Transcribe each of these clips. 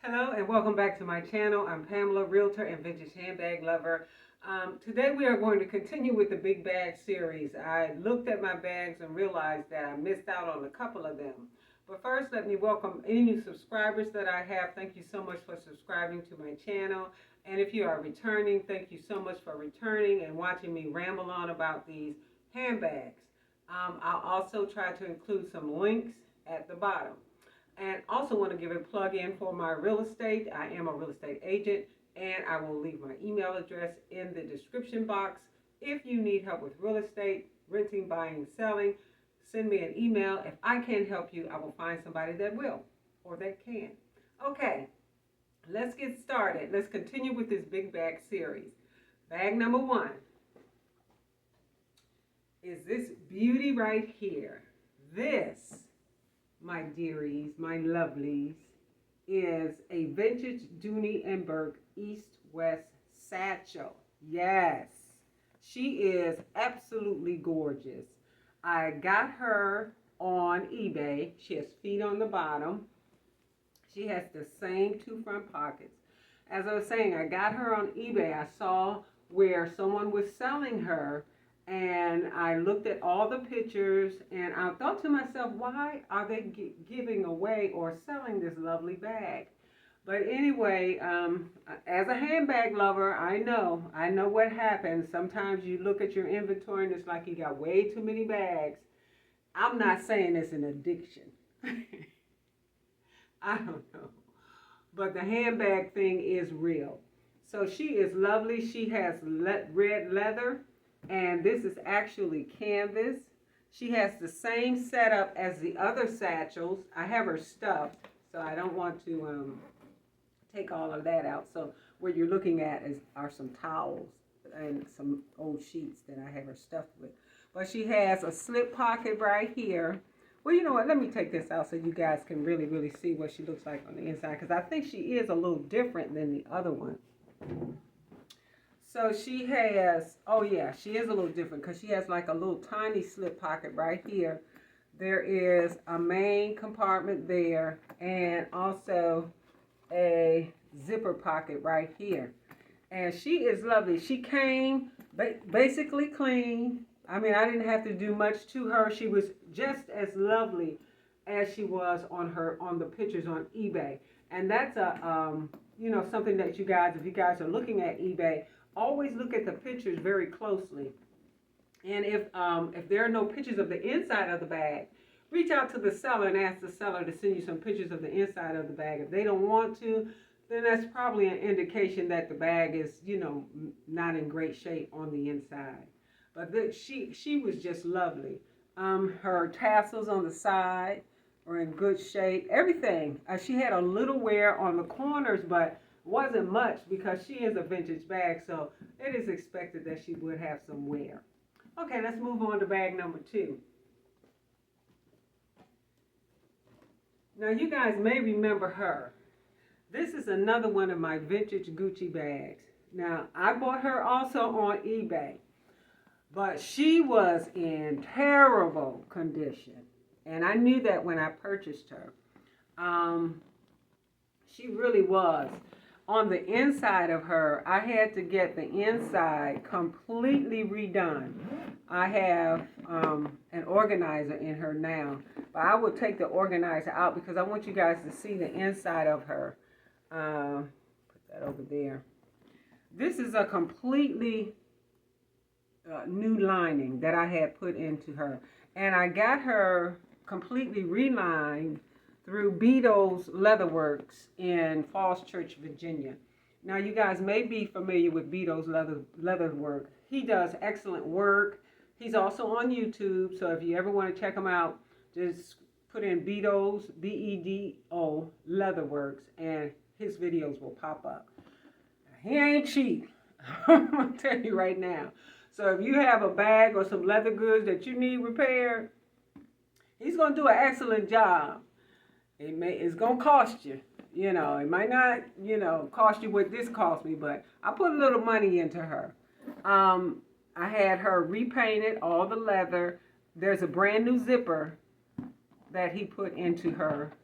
Hello and welcome back to my channel. I'm Pamela, realtor and vintage handbag lover. Today we are going to continue with the big bag series. I looked at my bags and realized that I missed out on a couple of them. But first, let me welcome any new subscribers that I have. Thank you so much for subscribing to my channel. And if you are returning, thank you so much for returning and watching me ramble on about these handbags. I'll also try to include some links at the bottom. And also want to give a plug in for my real estate. I am a real estate agent, and I will leave my email address in the description box. If you need help with real estate, renting, buying, selling, send me an email. If I can't help you, I will find somebody that will or that can. Okay, let's get started. Let's continue with this big bag series. Bag number one is this beauty right here. This, my dearies, my lovelies, is a vintage Dooney & Bourke East-West satchel. Yes, she is absolutely gorgeous. I got her on eBay. She has feet on the bottom. She has the same two front pockets. As I was saying, I got her on eBay. I saw where someone was selling her, and I looked at all the pictures, and I thought to myself, why are they giving away or selling this lovely bag? But anyway, as a handbag lover, I know what happens. Sometimes you look at your inventory and it's like you got way too many bags. I'm not saying it's an addiction. I don't know. But the handbag thing is real. So she is lovely. She has red leather. And this is actually canvas. She has the same setup as the other satchels. I have her stuffed, so I don't want to take all of that out. So what you're looking at are some towels and some old sheets that I have her stuffed with. But she has a slip pocket right here. Well, you know what? Let me take this out so you guys can really see what she looks like on the inside, because I think she is a little different than the other one. So she has, oh yeah, she is a little different because she has like a little tiny slip pocket right here. There is a main compartment there and also a zipper pocket right here. And she is lovely. She came basically clean. I mean, I didn't have to do much to her. She was just as lovely as she was on the pictures on eBay. And that's something that you guys, if you guys are looking at eBay, always look at the pictures very closely. And if there are no pictures of the inside of the bag, reach out to the seller and ask the seller to send you some pictures of the inside of the bag. If they don't want to, then that's probably an indication that the bag is, not in great shape on the inside. But she was just lovely. Her tassels on the side were in good shape. Everything. She had a little wear on the corners, but wasn't much because she is a vintage bag, so it is expected that she would have some wear. Okay, let's move on to bag number two. Now you guys may remember her. This is another one of my vintage Gucci bags. Now I bought her also on eBay, but she was in terrible condition, and I knew that when I purchased her. She really was. On the inside of her, I had to get the inside completely redone. I have an organizer in her now, but I will take the organizer out because I want you guys to see the inside of her. Put that over there. This is a completely new lining that I had put into her. And I got her completely relined through Beadle's Leatherworks in Falls Church, Virginia. Now, you guys may be familiar with Beadle's Leatherwork. He does excellent work. He's also on YouTube, so if you ever want to check him out, just put in Beadle's, B-E-D-O, Leatherworks, and his videos will pop up. He ain't cheap. I'm going to tell you right now. So if you have a bag or some leather goods that you need repaired, he's going to do an excellent job. It's going to cost you, it might not, cost you what this cost me, but I put a little money into her. I had her repainted, all the leather. There's a brand new zipper that he put into her.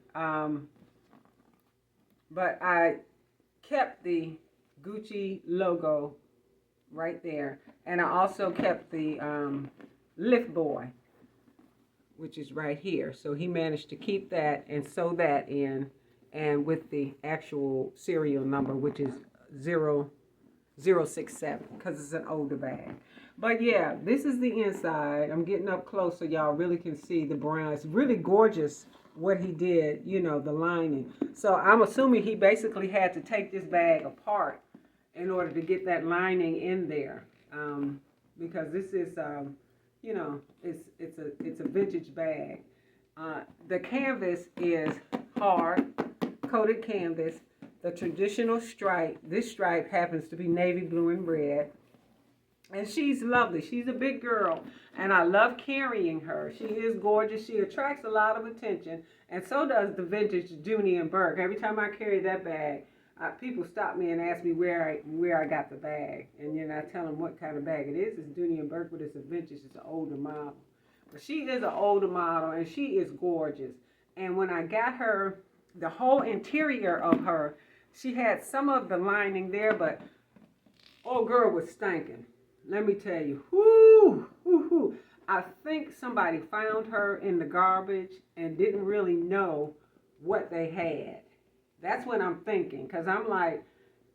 but I kept the Gucci logo right there. And I also kept the Lift Boy, which is right here. So he managed to keep that and sew that in, and with the actual serial number, which is 0067, because it's an older bag. But yeah, this is the inside. I'm getting up close so y'all really can see the brown. It's really gorgeous what he did, you know, the lining. So I'm assuming he basically had to take this bag apart in order to get that lining in there, because this is, you know, it's a vintage bag. The canvas is hard coated canvas. The traditional stripe. This stripe happens to be navy blue and red. And she's lovely. She's a big girl. And I love carrying her. She is gorgeous. She attracts a lot of attention. And so does the vintage Dooney & Bourke. Every time I carry that bag, people stop me and ask me where I got the bag. And then I tell them what kind of bag it is. It's Dooney & Bourke, but it's a vintage. It's an older model. But she is an older model, and she is gorgeous. And when I got her, the whole interior of her, she had some of the lining there, but old girl was stinking. Let me tell you, whoo, whoo, whoo. I think somebody found her in the garbage and didn't really know what they had. That's what I'm thinking, because I'm like,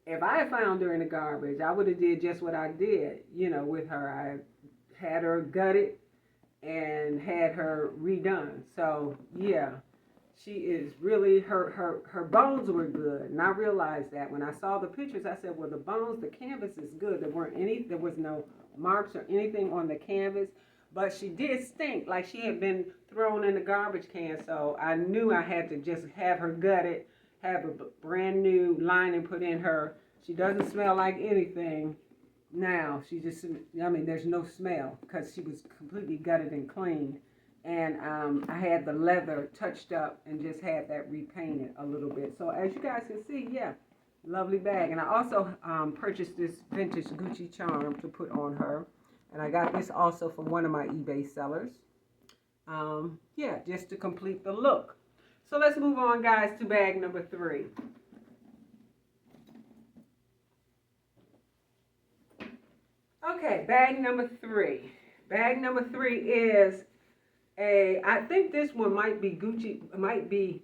if I had found her in the garbage, I would have did just what I did, you know, with her. I had her gutted and had her redone. So, yeah. She is really, her bones were good. And I realized that when I saw the pictures, I said, well, the bones, the canvas is good. There was no marks or anything on the canvas. But she did stink like she had been thrown in the garbage can. So I knew I had to just have her gutted, have a brand new lining put in her. She doesn't smell like anything now. She just, I mean, there's no smell because she was completely gutted and cleaned. And I had the leather touched up and just had that repainted a little bit. So as you guys can see, yeah, lovely bag. And I also purchased this vintage Gucci charm to put on her. And I got this also from one of my eBay sellers. Yeah, just to complete the look. So let's move on, guys, to bag number 3. Okay, bag number 3. Bag number 3 is I think this one might be Gucci, might be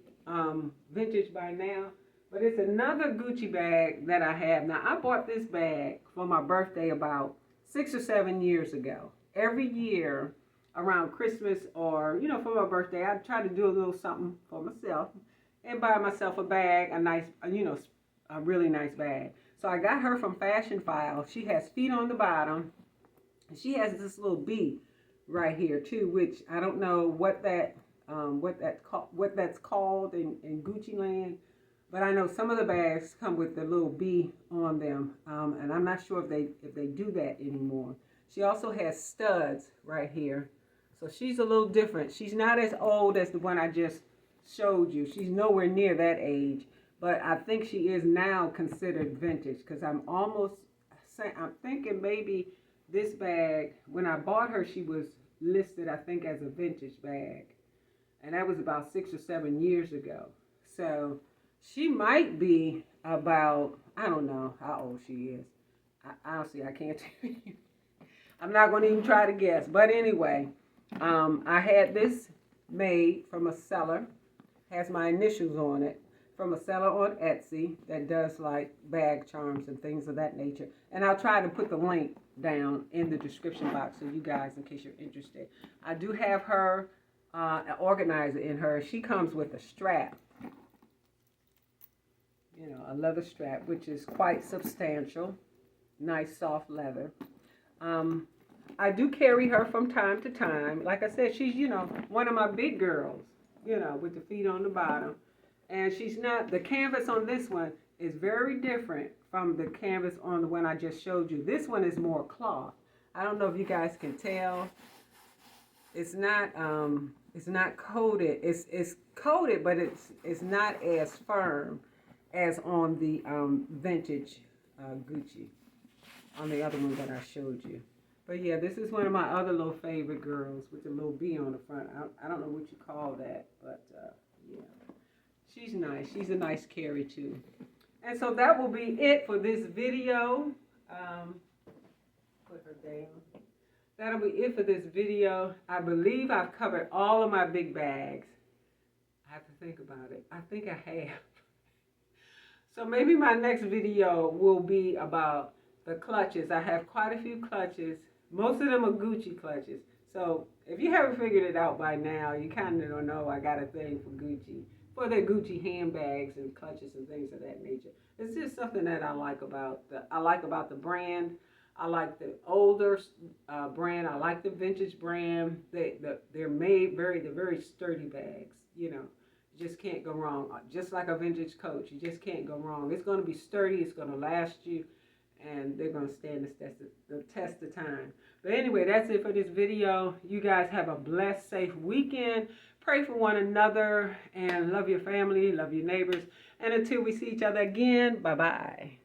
vintage by now, but it's another Gucci bag that I have. Now, I bought this bag for my birthday about 6 or 7 years ago. Every year around Christmas or, you know, for my birthday, I try to do a little something for myself and buy myself a bag, a nice, you know, a really nice bag. So I got her from Fashion File. She has feet on the bottom. She has this little bee right here too, which I don't know what that's called in Gucci land, but I know some of the bags come with the little bee on them, and I'm not sure if they do that anymore. She also has studs right here, so she's a little different. She's not as old as the one I just showed you. She's nowhere near that age, but I think she is now considered vintage, because I'm thinking maybe this bag, when I bought her, she was listed, I think, as a vintage bag. And that was about 6 or 7 years ago. So she might be about, I don't know how old she is. Honestly, I can't tell you. I'm not going to even try to guess. But anyway, I had this made from a seller. Has my initials on it. From a seller on Etsy that does like bag charms and things of that nature. And I'll try to put the link down in the description box so you guys, in case you're interested. I do have her an organizer in her. She comes with a strap, you know, a leather strap, which is quite substantial. Nice soft leather. I do carry her from time to time. Like I said, she's, you know, one of my big girls, you know, with the feet on the bottom. And she's not, the canvas on this one is very different from the canvas on the one I just showed you. This one is more cloth. I don't know if you guys can tell. It's not coated. It's coated, but it's not as firm as on the vintage Gucci, on the other one that I showed you. But yeah, this is one of my other little favorite girls with the little bee on the front. I don't know what you call that, but yeah. She's nice. She's a nice carry too. And so that will be it for this video. Put her down. That'll be it for this video. I believe I've covered all of my big bags. I have to think about it. I think I have. So maybe my next video will be about the clutches. I have quite a few clutches. Most of them are Gucci clutches. So if you haven't figured it out by now, you kind of don't know I got a thing for Gucci. For their Gucci handbags and clutches and things of that nature. It's just something that I like about the brand. I like the older brand. I like the vintage brand. They're made they're very sturdy bags. You know, you just can't go wrong. Just like a vintage coat, you just can't go wrong. It's going to be sturdy. It's going to last you, and they're going to stand the test of time. But anyway, that's it for this video. You guys have a blessed, safe weekend. Pray for one another and love your family, love your neighbors. And until we see each other again, bye-bye.